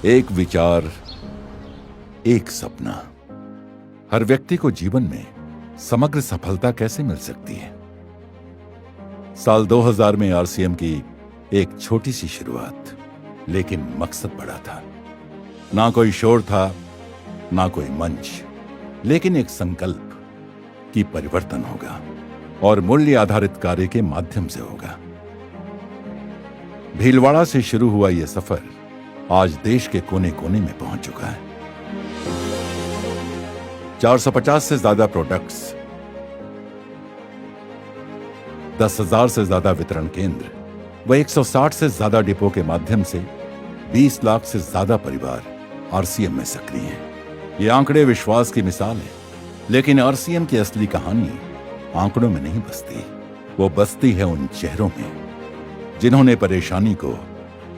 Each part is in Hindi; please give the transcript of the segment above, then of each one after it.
एक विचार, एक सपना। हर व्यक्ति को जीवन में समग्र सफलता कैसे मिल सकती है? साल 2000 में आरसीएम की एक छोटी सी शुरुआत, लेकिन मकसद बड़ा था। ना कोई शोर था, ना कोई मंच, लेकिन एक संकल्प कि परिवर्तन होगा और मूल्य आधारित कार्य के माध्यम से होगा। भीलवाड़ा से शुरू हुआ यह सफर आज देश के कोने कोने में पहुंच चुका है। 450 से ज्यादा प्रोडक्ट्स, 10,000 से ज्यादा वितरण केंद्र व 160 से ज्यादा डिपो के माध्यम से 20 लाख से ज्यादा परिवार आरसीएम में सक्रिय हैं। ये आंकड़े विश्वास की मिसाल है, लेकिन आरसीएम की असली कहानी आंकड़ों में नहीं बसती। वो बसती है उन चेहरों में जिन्होंने परेशानी को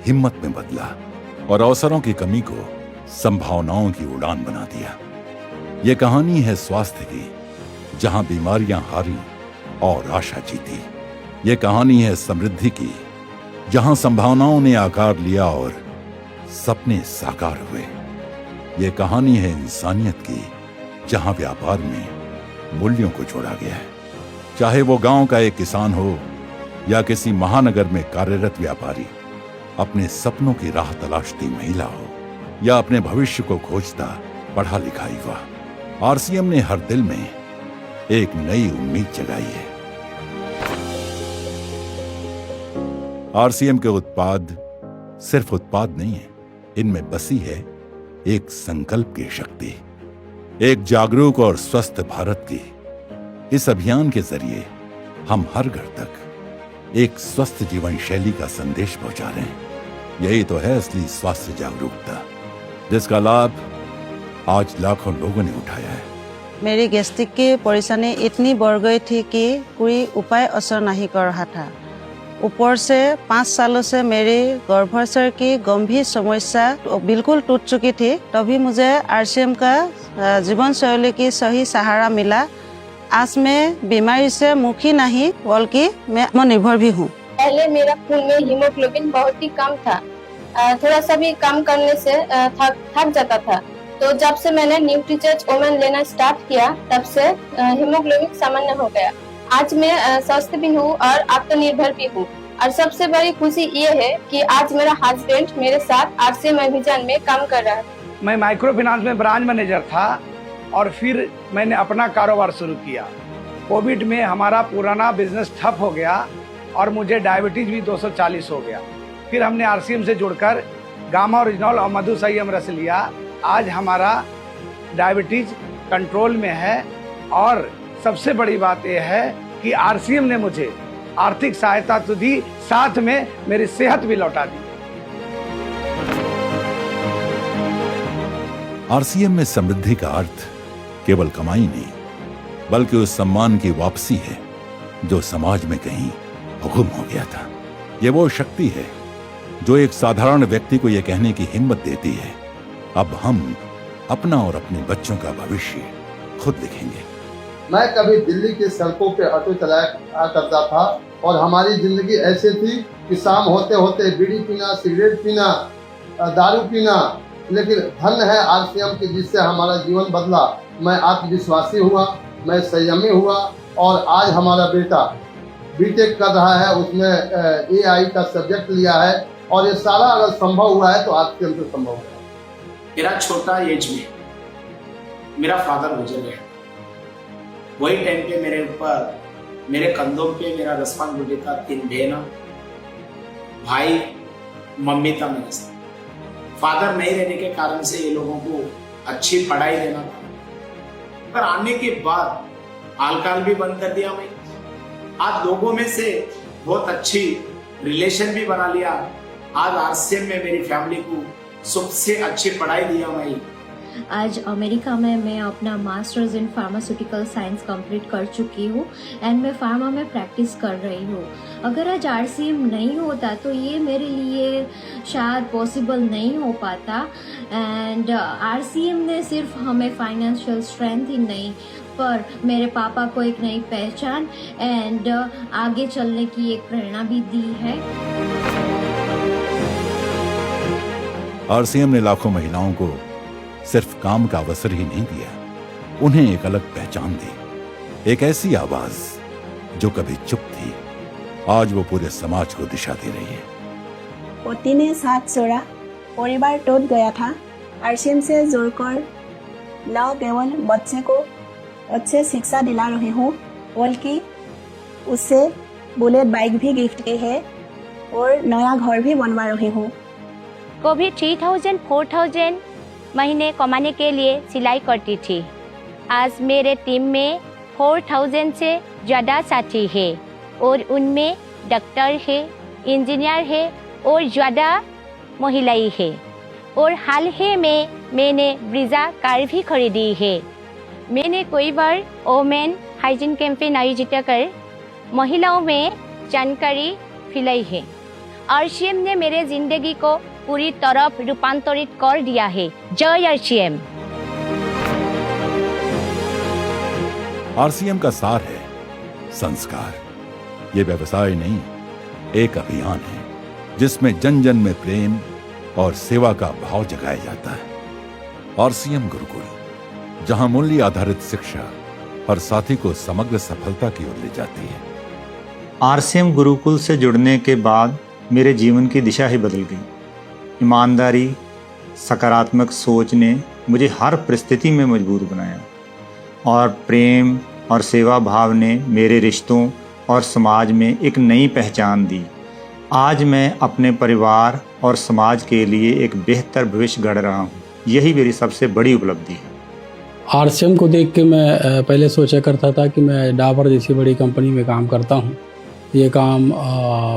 हिम्मत में बदला और अवसरों की कमी को संभावनाओं की उड़ान बना दिया। ये कहानी है स्वास्थ्य की, जहां बीमारियां हारी और आशा जीती। ये कहानी है समृद्धि की, जहां संभावनाओं ने आकार लिया और सपने साकार हुए। ये कहानी है इंसानियत की, जहां व्यापार में मूल्यों को जोड़ा गया है। चाहे वो गांव का एक किसान हो या किसी महानगर में कार्यरत व्यापारी, अपने सपनों की राह तलाशती महिला हो या अपने भविष्य को खोजता पढ़ा लिखा युवा, आरसीएम ने हर दिल में एक नई उम्मीद जगाई है। आरसीएम के उत्पाद सिर्फ उत्पाद नहीं है, इनमें बसी है एक संकल्प की शक्ति, एक जागरूक और स्वस्थ भारत की। इस अभियान के जरिए हम हर घर तक एक स्वस्थ जीवन शैली का संदेश पहुंचा रहे हैं। यही तो है असली स्वास्थ्य जागरूकता, जिसका लाभ आज लाखों लोगों ने उठाया है। मेरी गैस्ट्रिक की परेशानी इतनी बढ़ गई थी कि कोई उपाय असर नहीं कर रहा था। ऊपर से 5 सालों से मेरी गर्भाशय की गंभीर समस्या बिल्कुल टूट चुकी थी। तभी मुझे आरसीएम का जीवन शैली की सही सहारा मिला। आज मैं बीमारी से मुखी नहीं, बल्कि मैं आत्मनिर्भर भी हूँ। पहले मेरा खून में हीमोग्लोबिन बहुत ही कम था। थोड़ा सा भी कम करने से थक जाता था। तो जब से मैंने न्यूट्रीचर्ज ओमेन लेना स्टार्ट किया, तब से हीमोग्लोबिन सामान्य हो गया। आज मैं स्वस्थ भी हूँ और आत्मनिर्भर भी हूँ। और सबसे बड़ी खुशी ये है कि आज मेरा हस्बैंड मेरे साथ आरसीएम अभियान में काम कर रहा है। मैं माइक्रो फाइनेंस में ब्रांच मैनेजर था और फिर मैंने अपना कारोबार शुरू किया। कोविड में हमारा पुराना बिजनेस ठप हो गया और मुझे डायबिटीज भी 240 हो गया। फिर हमने आरसीएम से जुड़कर गामा ओरिजिनल और मधुसंयम रस लिया। आज हमारा डायबिटीज कंट्रोल में है और सबसे बड़ी बात यह है कि आरसीएम ने मुझे आर्थिक सहायता तो दी, साथ में मेरी सेहत भी लौटा दी। आरसीएम में समृद्धि का अर्थ केवल कमाई नहीं, बल्कि उस सम्मान की वापसी है जो समाज में कहीं गुम हो गया था। ये वो शक्ति है जो एक साधारण व्यक्ति को यह कहने की हिम्मत देती है, अब हम अपना और अपने बच्चों का भविष्य खुद लिखेंगे। मैं कभी दिल्ली की सड़कों पे ऑटो चलाया करता था और हमारी जिंदगी ऐसे थी कि शाम होते होते बीड़ी पीना, सिगरेट पीना, दारू पीना, लेकिन धन्य है आरसीएम की, जिससे हमारा जीवन बदला। मैं आत्मविश्वासी हुआ, मैं संयमी हुआ और आज हमारा बेटा बीटेक कर रहा है, उसमें एआई का सब्जेक्ट लिया है और ये सारा अगर संभव हुआ है तो आरसीएम से संभव है। मेरा छोटा एज में मेरा फादर गुजर गया। वही टाइम पे मेरे ऊपर, मेरे कंधों पे मेरा रिस्पांसिबिलिटी था 3 बहन, भाई, मम्मी था मेरे साथ। फादर नहीं रहने के कारण से ये लोगों को अच्छी पढ़ाई देना था। पर आने के बाद अल्कोहल भी बंद कर दिया मैं। आज लोगों में से बहुत अच्छी रिलेशन भी बना लिया। आज आरसीएम में मेरी फैमिली को सबसे अच्छी पढ़ाई दिया मैं। आज अमेरिका में मैं अपना masters in pharmaceutical science complete कर चुकी हूँ एंड मैं फार्मा में प्रैक्टिस कर रही हूँ। अगर आज आरसीएम नहीं होता तो ये मेरे लिए शायद पॉसिबल नहीं हो पाता। एंड आरसीएम ने सिर्फ हमें फाइनेंशियल स्ट्रेंथ ही नहीं, पर मेरे पापा को एक नई पहचान एंड आगे चलने की एक प्रेरणा भी दी है। आरसीएम ने लाखों महिलाओं को सिर्फ काम का अवसर ही नहीं दिया, उन्हें एक अलग पहचान दी। एक ऐसी आवाज जो कभी चुप थी, आज वो पूरे समाज को दिशा दे रही है। पति ने साथ छोड़ा, परिवार टूट गया था। आरसीएम से जुड़कर न केवल बच्चे को अच्छे शिक्षा दिला रही हूँ, बल्कि उससे बुलेट बाइक भी गिफ्ट की है और नया घर भी बनवा रही हूँ। कभी 3000 4000 महीने कमाने के लिए सिलाई करती थी। आज मेरे टीम में 4000 से ज़्यादा साथी है और उनमें डॉक्टर है, इंजीनियर है और ज़्यादा महिलाएं है। और हाल ही में मैंने ब्रीजा कार भी खरीदी है। मैंने कई बार वोमेन हाइजीन कैंपेन आयोजित कर महिलाओं में जानकारी फैलाई है। आरसीएम ने मेरे जिंदगी को पूरी तरह रूपांतरित कर दिया है। जय आरसीएम। आरसीएम का सार है संस्कार। ये व्यवसाय नहीं, एक अभियान है जिसमें जन जन में प्रेम और सेवा का भाव जगाया जाता है। आरसीएम गुरुकुल, जहां मूल्य आधारित शिक्षा हर साथी को समग्र सफलता की ओर ले जाती है। आरसीएम गुरुकुल से जुड़ने के बाद मेरे जीवन की दिशा ही बदल गई। ईमानदारी, सकारात्मक सोच ने मुझे हर परिस्थिति में मजबूत बनाया और प्रेम और सेवा भाव ने मेरे रिश्तों और समाज में एक नई पहचान दी। आज मैं अपने परिवार और समाज के लिए एक बेहतर भविष्य गढ़ रहा हूँ। यही मेरी सबसे बड़ी उपलब्धि है। आरसीएम को देख के मैं पहले सोचा करता था कि मैं डाबर जैसी बड़ी कंपनी में काम करता हूँ। ये काम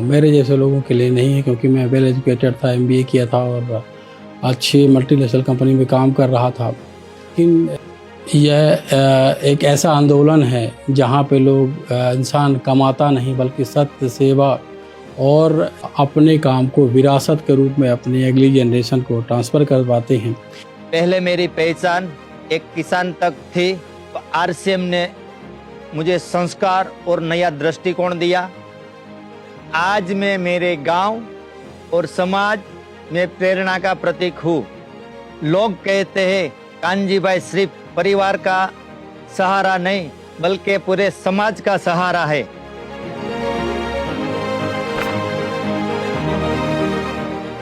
मेरे जैसे लोगों के लिए नहीं है, क्योंकि मैं वेल एजुकेटेड था, MBA किया था और अच्छी मल्टीनेशनल कंपनी में काम कर रहा था। लेकिन यह एक ऐसा आंदोलन है जहाँ पे लोग इंसान कमाता नहीं बल्कि सत्य, सेवा और अपने काम को विरासत के रूप में अपनी अगली जनरेशन को ट्रांसफ़र करवाते हैं। पहले मेरी पहचान एक किसान तक थी, तो आरसीएम ने मुझे संस्कार और नया दृष्टिकोण दिया। आज मैं मेरे गांव और समाज में प्रेरणा का प्रतीक हूँ। लोग कहते हैं कानजी भाई सिर्फ परिवार का सहारा नहीं बल्कि पूरे समाज का सहारा है।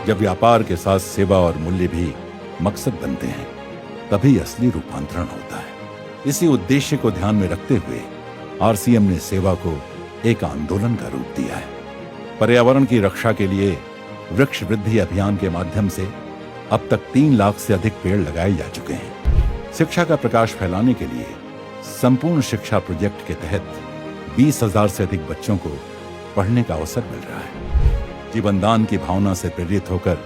जब व्यापार के साथ सेवा और मूल्य भी मकसद बनते हैं, तभी असली रूपांतरण होता है। इसी उद्देश्य को ध्यान में रखते हुए आरसीएम ने सेवा को एक आंदोलन का रूप दिया है। पर्यावरण की रक्षा के लिए वृक्ष वृद्धि अभियान के माध्यम से अब तक 3 लाख से अधिक पेड़ लगाए जा चुके हैं। शिक्षा का प्रकाश फैलाने के लिए संपूर्ण शिक्षा प्रोजेक्ट के तहत 20,000 से अधिक बच्चों को पढ़ने का अवसर मिल रहा है। जीवनदान की भावना से प्रेरित होकर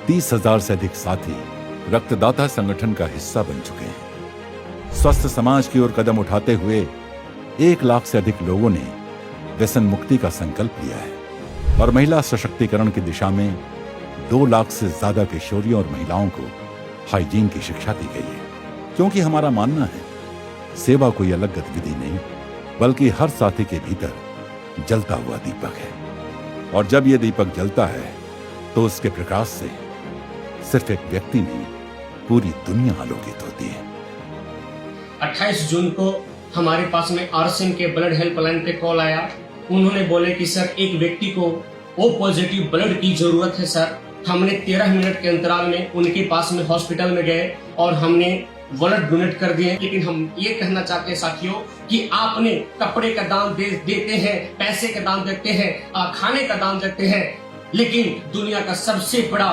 30,000 से अधिक साथी रक्तदाता संगठन का हिस्सा बन चुके हैं। स्वस्थ समाज की ओर कदम उठाते हुए 1 लाख से अधिक लोगों ने व्यसन मुक्ति का संकल्प लिया है और महिला सशक्तिकरण की दिशा में 2 लाख से ज्यादा किशोरियों और महिलाओं को हाइजीन की शिक्षा दी गई है। क्योंकि हमारा मानना है सेवा कोई अलग गतिविधि नहीं बल्कि हर साथी के भीतर जलता हुआ दीपक है, और जब यह दीपक जलता है तो उसके प्रकाश से सिर्फ एक व्यक्ति नहीं, पूरी दुनिया आलोकित होती है। 28 जून को हमारे पास में आरसीएम के ब्लड हेल्पलाइन पे कॉल आया। उन्होंने बोले कि सर एक व्यक्ति को O पॉजिटिव ब्लड की जरूरत है सर। हमने 13 मिनट के अंतराल में उनके पास में हॉस्पिटल में गए और हमने ब्लड डोनेट कर दिए। लेकिन हम ये कहना चाहते हैं साथियों कि आपने कपड़े का दान देते हैं, पैसे का दान देते हैं, खाने का दान देते हैं, लेकिन दुनिया का सबसे बड़ा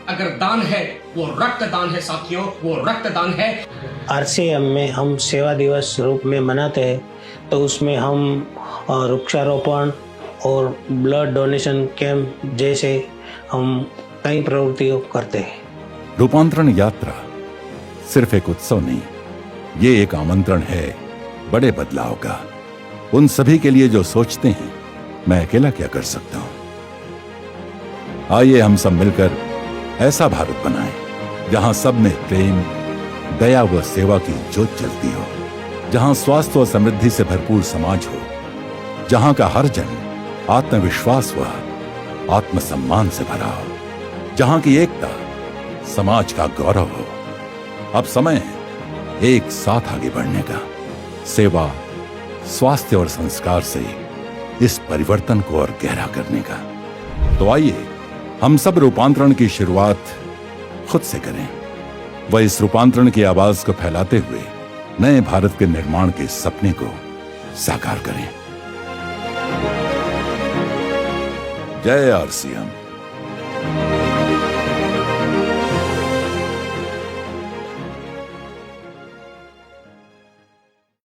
अगर दान है वो रक्तदान है साथियों, वो रक्तदान है। आरसीएम में हम सेवा दिवस रूप में मनाते हैं, तो उसमें हम वृक्षारोपण और ब्लड डोनेशन कैंप जैसे हम कई प्रवृत्तियों करते हैं। रूपांतरण यात्रा सिर्फ एक उत्सव नहीं, ये एक आमंत्रण है बड़े बदलाव का। उन सभी के लिए जो सोचते हैं मैं अकेला क्या कर सकता हूं। आइए हम सब मिलकर ऐसा भारत बनाएं जहां सब में प्रेम, दया व सेवा की ज्योत जलती हो, जहां स्वास्थ्य और समृद्धि से भरपूर समाज हो, जहां का हर जन आत्मविश्वास व आत्मसम्मान से भरा हो, जहां की एकता समाज का गौरव हो। अब समय है एक साथ आगे बढ़ने का, सेवा, स्वास्थ्य और संस्कार से इस परिवर्तन को और गहरा करने का। तो आइए हम सब रूपांतरण की शुरुआत खुद से करें, व इस रूपांतरण की आवाज को फैलाते हुए नए भारत के निर्माण के सपने को साकार करें। जय आरसीएम।